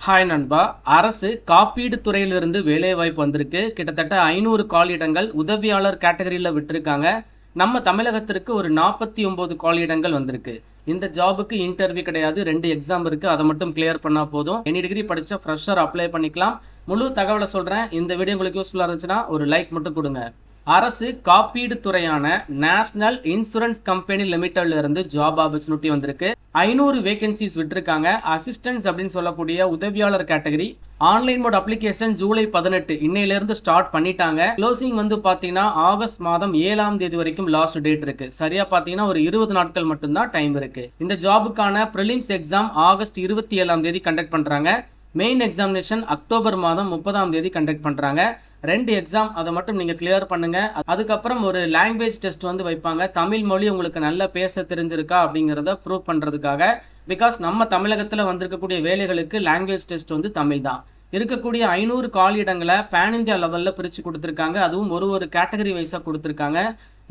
Hi நண்பா. அரசு காப்பீடு துறையிலிருந்து வேலைவாய்ப்பு வந்திருக்கு. கிட்டத்தட்ட 500 காலியிடங்கள் உதவியாளர் கேட்டகரியில் விட்டுருக்காங்க. நம்ம தமிழகத்திற்கு ஒரு 49 காலியிடங்கள் வந்திருக்கு. இந்த ஜாபுக்கு இன்டர்வியூ கிடையாது, 2 எக்ஸாம் இருக்குது. அதை மட்டும் கிளியர் பண்ணால் போதும். எனி டிகிரி படித்த ஃப்ரெஷர் அப்ளை பண்ணிக்கலாம். முழு தகவலை சொல்கிறேன். இந்த வீடியோ உங்களுக்கு யூஸ்ஃபுல்லாக இருந்துச்சுன்னா ஒரு லைக் மட்டும் கொடுங்க. அரசு காப்பீடு துறையான நேஷனல் இன்சூரன்ஸ் கம்பெனி லிமிடெட்ல இருந்து ஜாப் ஆப்பர்ச்சுனிட்டி வந்திருக்கு. 500 வேகன்சிஸ் விட்டுருக்காங்க. அசிஸ்டன்ஸ் அப்படின்னு சொல்லக்கூடிய உதவியாளர் category. Online mode application July 18 இன்னையிலிருந்து ஸ்டார்ட் பண்ணிட்டாங்க. க்ளோசிங் வந்து பாத்தீங்கன்னா ஆகஸ்ட் மாதம் 7ஆம் தேதி வரைக்கும் லாஸ்ட் டேட் இருக்கு. சரியா பாத்தீங்கன்னா ஒரு 20 நாட்கள் மட்டும்தான் டைம் இருக்கு. இந்த ஜாபுக்கான பிரிலிம்ஸ் எக்ஸாம் ஆகஸ்ட் 27ஆம் தேதி கண்டக்ட் பண்றாங்க. மெயின் எக்ஸாமினேஷன் அக்டோபர் மாதம் 30ஆம் தேதி கண்டக்ட் பண்ணுறாங்க. 2 எக்ஸாம், அதை மட்டும் நீங்கள் கிளியர் பண்ணுங்கள். அதுக்கப்புறம் ஒரு லாங்குவேஜ் டெஸ்ட் வந்து வைப்பாங்க. தமிழ் மொழி உங்களுக்கு நல்லா பேச தெரிஞ்சிருக்கா அப்படிங்கிறத ப்ரூவ் பண்ணுறதுக்காக. பிகாஸ் நம்ம தமிழகத்தில் வந்திருக்கக்கூடிய வேலைகளுக்கு லாங்குவேஜ் டெஸ்ட் வந்து தமிழ் தான். இருக்கக்கூடிய 500 காலியிடங்களை பேன் இந்தியா லெவலில் பிரித்து கொடுத்துருக்காங்க. அதுவும் ஒரு கேட்டகரி வைஸாக கொடுத்துருக்காங்க.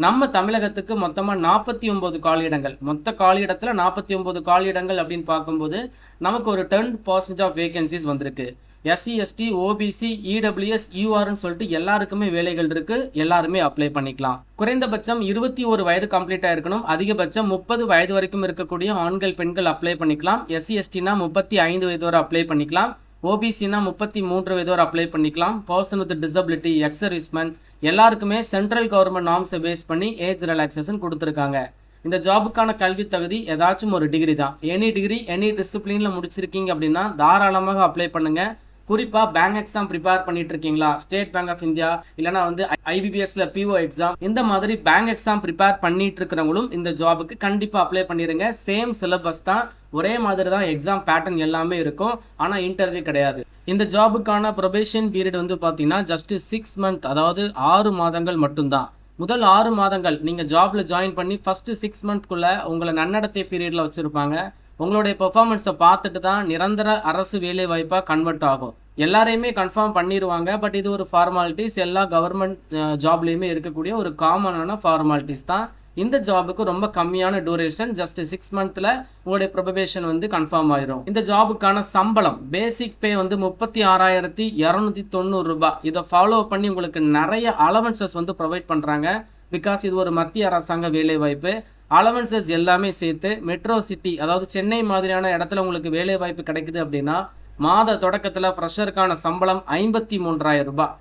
நம்ம தமிழகத்துக்கு மொத்தமாக 49 காலியிடங்கள். மொத்த காலியிடத்தில் 49 காலியிடங்கள் அப்படின்னு பார்க்கும்போது நமக்கு ஒரு 10% ஆஃப் வேகன்சிஸ் வந்திருக்கு. எஸ்சி, எஸ்டி, ஓபிசி, இடபிள்யூஎஸ், யூஆர்னு சொல்லிட்டு எல்லாருக்குமே வேலைகள் இருக்கு. எல்லாருமே அப்ளை பண்ணிக்கலாம். குறைந்தபட்சம் 21 வயது கம்ப்ளீட் ஆயிருக்கணும். அதிகபட்சம் 30 வயது வரைக்கும் இருக்கக்கூடிய ஆண்கள் பெண்கள் அப்ளை பண்ணிக்கலாம். எஸ்சி எஸ்டினா 35 வயது வரை அப்ளை பண்ணிக்கலாம். ஓபிசினா 33 வயது வரை அப்ளை பண்ணிக்கலாம். Person with disability, X serviceman எல்லாருக்குமே சென்ட்ரல் கவர்மெண்ட் நார்ம்ஸை பேஸ் பண்ணி ஏஜ் ரிலாக்ஸேஷன் கொடுத்துருக்காங்க. இந்த ஜாபுக்கான கல்வி தகுதி ஏதாச்சும் ஒரு டிகிரி தான். எனி டிகிரி எனி டிசிப்ளினில் முடிச்சிருக்கீங்க அப்படின்னா தாராளமாக அப்ளை பண்ணுங்க. குறிப்பாக பேங்க் எக்ஸாம் ப்ரிப்பேர் பண்ணிட்டு இருக்கீங்களா, ஸ்டேட் பேங்க் ஆஃப் இந்தியா இல்லைனா வந்து ஐபிபிஎஸ்ல பிஓ எக்ஸாம், இந்த மாதிரி பேங்க் எக்ஸாம் ப்ரிப்பேர் பண்ணிட்டு இருக்கிறவங்களும் இந்த ஜாபுக்கு கண்டிப்பாக அப்ளை பண்ணிடுங்க. சேம் சிலபஸ் தான், ஒரே மாதிரி தான் எக்ஸாம் பேட்டர்ன் எல்லாமே இருக்கும். ஆனால் இன்டர்வியூ கிடையாது. இந்த ஜாபுக்கான ப்ரொபேஷன் பீரியட் வந்து பார்த்தீங்கன்னா ஜஸ்ட் 6 மந்த், அதாவது 6 மாதங்கள் மட்டும்தான். முதல் 6 மாதங்கள் நீங்கள் ஜாப்ல ஜாயின் பண்ணி ஃபர்ஸ்ட் 6 மந்த்க்குள்ளே உங்களை நன்னடத்தை பீரியடில் வச்சுருப்பாங்க. உங்களுடைய பெர்ஃபார்மன்ஸை பார்த்துட்டு தான் நிரந்தர அரசு வேலை வாய்ப்பாக கன்வெர்ட் ஆகும். எல்லாரையுமே கன்ஃபார்ம் பண்ணிடுவாங்க. பட் இது ஒரு ஃபார்மாலிட்டிஸ், எல்லா கவர்மெண்ட் ஜாப்லேயுமே இருக்கக்கூடிய ஒரு காமனான ஃபார்மாலிட்டிஸ் தான். இந்த ஜாபுக்கு ரொம்ப கம்மியான டூரேஷன், ஜஸ்ட் 6 மந்த்தில் உங்களுடைய ப்ரொபேஷன் வந்து கன்ஃபார்ம் ஆயிரும். இந்த ஜாபுக்கான சம்பளம் பேசிக் பே வந்து 36,290 ரூபாய். இதை ஃபாலோ பண்ணி உங்களுக்கு நிறைய அலவன்சஸ் வந்து ப்ரொவைட் பண்ணுறாங்க. பிகாஸ் இது ஒரு மத்திய அரசாங்க வேலை வாய்ப்பு. அலவன்சஸ் எல்லாமே சேர்த்து மெட்ரோ சிட்டி, அதாவது சென்னை மாதிரியான இடத்துல உங்களுக்கு வேலை வாய்ப்பு கிடைக்குது அப்படின்னா மாத தொடக்கத்தில் ஃப்ரெஷருக்கான சம்பளம் 53,000 ரூபாய்.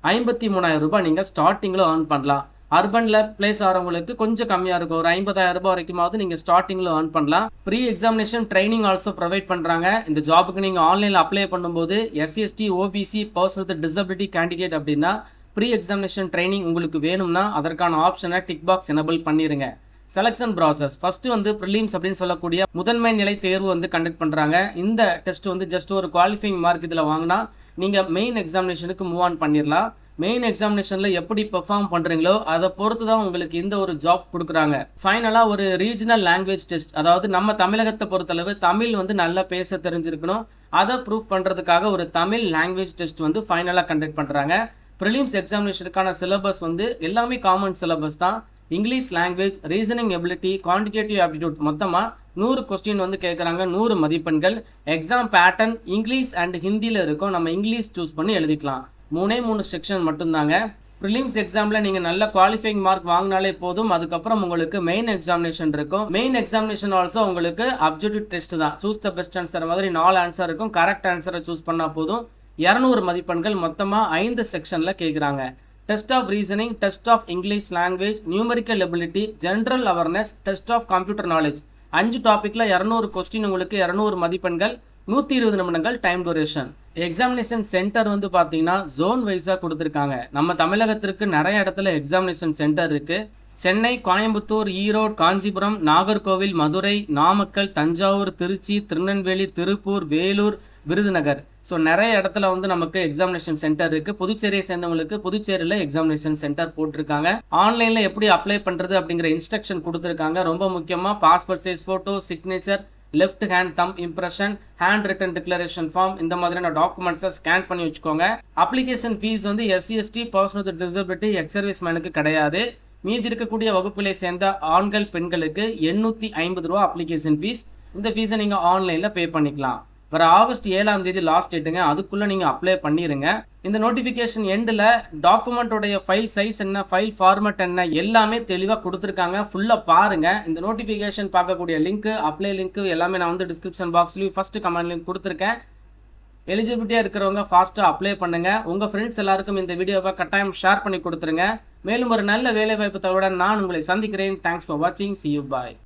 53,000 ரூபாய் நீங்கள் ஸ்டார்டிங்கில் ஏர்ன் பண்ணலாம். அர்பனில் பிளேஸ் ஆகிறவங்களுக்கு கொஞ்சம் கம்மியாக இருக்கும். ஒரு 50,000 ரூபாய் வரைக்குமாவது நீங்கள் ஸ்டார்டிங்கில் ஏர்ன் பண்ணலாம். Pre examination training also provide பண்ணுறாங்க. இந்த ஜாபுக்கு நீங்கள் ஆன்லைனில் அப்ளை பண்ணும்போது SC ST, OBC, person with disability candidate அப்படின்னா ப்ரீ எக்ஸாமினேஷன் ட்ரைனிங் உங்களுக்கு வேணும்னா அதற்கான ஆப்ஷனை டிக் பாக்ஸ் எனபிள் பண்ணிடுங்க. செலக்ஷன் ப்ராசஸ் ஃபர்ஸ்ட் வந்து ப்ரிலிம்ஸ் அப்படின்னு சொல்லக்கூடிய முதன்மை நிலை தேர்வு வந்து கண்டக்ட் பண்ணுறாங்க. இந்த டெஸ்ட் வந்து ஜஸ்ட் ஒரு குவாலிஃபைங் மார்க் இதில் வாங்கினா நீங்கள் மெயின் எக்ஸாமினேஷனுக்கு மூவ் ஆன் பண்ணிடலாம். மெயின் எக்ஸாமினேஷனில் எப்படி பெர்ஃபார்ம் பண்ணுறீங்களோ அதை பொறுத்து தான் உங்களுக்கு இந்த ஒரு ஜாப் கொடுக்குறாங்க. ஃபைனலாக ஒரு ரீஜனல் லாங்குவேஜ் டெஸ்ட், அதாவது நம்ம தமிழகத்தை பொறுத்தளவு தமிழ் வந்து நல்லா பேச தெரிஞ்சிருக்கணும். அதை ப்ரூவ் பண்ணுறதுக்காக ஒரு தமிழ் லாங்குவேஜ் டெஸ்ட் வந்து ஃபைனலாக கண்டக்ட் பண்ணுறாங்க. ப்ரிலிம்ஸ் எக்ஸாமினேஷனுக்கான சிலபஸ் வந்து எல்லாமே காமன் சிலபஸ் தான். English language, reasoning ability, quantitative aptitude மொத்தமாக 100 கொஸ்டின் வந்து கேட்குறாங்க. 100 மதிப்பெண்கள். எக்ஸாம் பேட்டர்ன் இங்கிலீஷ் அண்ட் ஹிந்தியில் இருக்கும். நம்ம இங்கிலீஷ் சூஸ் பண்ணி எழுதிக்கலாம். 3 செக்ஷன் மட்டும்தாங்க. ப்ரிலிம்ஸ் எக்ஸாமில் நீங்கள் நல்ல குவாலிஃபைங் மார்க் வாங்கினாலே போதும். அதுக்கப்புறம் உங்களுக்கு மெயின் எக்ஸாமினேஷன் இருக்கும். மெயின் எக்ஸாமினேஷன் ஆல்சோ உங்களுக்கு அப்ஜெக்டிவ் டெஸ்ட் தான். சூஸ் த பெஸ்ட் ஆன்சர் மாதிரி 4 ஆன்சர் இருக்கும். கரெக்ட் ஆன்சரை சூஸ் பண்ணால் போதும். 200 மதிப்பெண்கள் மொத்தமாக 5 செக்ஷனில் கேட்குறாங்க. Test of reasoning, test of English language, numerical ability, general awareness, test of computer knowledge, 5 டாப்பிக்கில் 200 கொஸ்டின் உங்களுக்கு 200 மதிப்பெண்கள், 120 நிமிடங்கள் டைம் டூரேஷன். எக்ஸாமினேஷன் சென்டர் வந்து பார்த்தீங்கன்னா ஜோன் வைஸாக கொடுத்துருக்காங்க. நம்ம தமிழகத்திற்கு நிறைய இடத்துல எக்ஸாமினேஷன் சென்டர் இருக்குது. சென்னை, கோயம்புத்தூர், ஈரோடு, காஞ்சிபுரம், நாகர்கோவில், மதுரை, நாமக்கல், தஞ்சாவூர், திருச்சி, திருநெல்வேலி, திருப்பூர், வேலூர், விருதுநகர். ஸோ நிறைய இடத்துல வந்து நமக்கு எக்ஸாமினேஷன் சென்டர் இருக்குது. புதுச்சேரியை சேர்ந்தவங்களுக்கு புதுச்சேரியில் எக்ஸாமினேஷன் சென்டர் போட்டிருக்காங்க. ஆன்லைனில் எப்படி அப்ளை பண்ணுறது அப்படிங்கிற இன்ஸ்ட்ரக்ஷன் கொடுத்துருக்காங்க. ரொம்ப முக்கியமாக passport size photo, signature, left hand thumb impression, hand written declaration form, இந்த மாதிரியான டாக்குமெண்ட்ஸை ஸ்கேன் பண்ணி வச்சுக்கோங்க. அப்ளிகேஷன் ஃபீஸ் வந்து SC ST, person with disability, ex service மேனுக்கு கிடையாது. மீதி இருக்கக்கூடிய வகுப்புகளை சேர்ந்த ஆண்கள் பெண்களுக்கு 850 ரூபா அப்ளிகேஷன் ஃபீஸ். இந்த ஃபீஸை நீங்கள் ஆன்லைனில் பே பண்ணிக்கலாம். வர ஆகஸ்ட் 7ஆம் தேதி லாஸ்ட் டேட்டுங்க. அதுக்குள்ளே நீங்கள் அப்ளை பண்ணிடுங்க. இந்த நோட்டிஃபிகேஷன் எண்டில் டாக்குமெண்ட்டோடைய ஃபைல் சைஸ் என்ன, ஃபைல் ஃபார்மேட் என்ன எல்லாமே தெளிவாக கொடுத்துருக்காங்க. ஃபுல்லாக பாருங்கள். இந்த நோட்டிஃபிகேஷன் பார்க்கக்கூடிய லிங்க்கு, அப்ளை லிங்க்கு எல்லாமே நான் வந்து டிஸ்கிரிப்ஷன் பாக்ஸ்லேயும் ஃபஸ்ட்டு கமெண்ட் லிங்க் கொடுத்துருக்கேன். எலிஜிபிலிட்டியாக இருக்கிறவங்க ஃபாஸ்ட்டாக அப்ளை பண்ணுங்கள். உங்கள் ஃப்ரெண்ட்ஸ் எல்லாருக்கும் இந்த வீடியோவை கட்டாயம் ஷேர் பண்ணி கொடுத்துருங்க. மேலும் ஒரு நல்ல வேலைவாய்ப்பு தகவலுடன் நான் உங்களை சந்திக்கிறேன். தேங்க்ஸ் ஃபார் வாட்சிங். See you. Bye.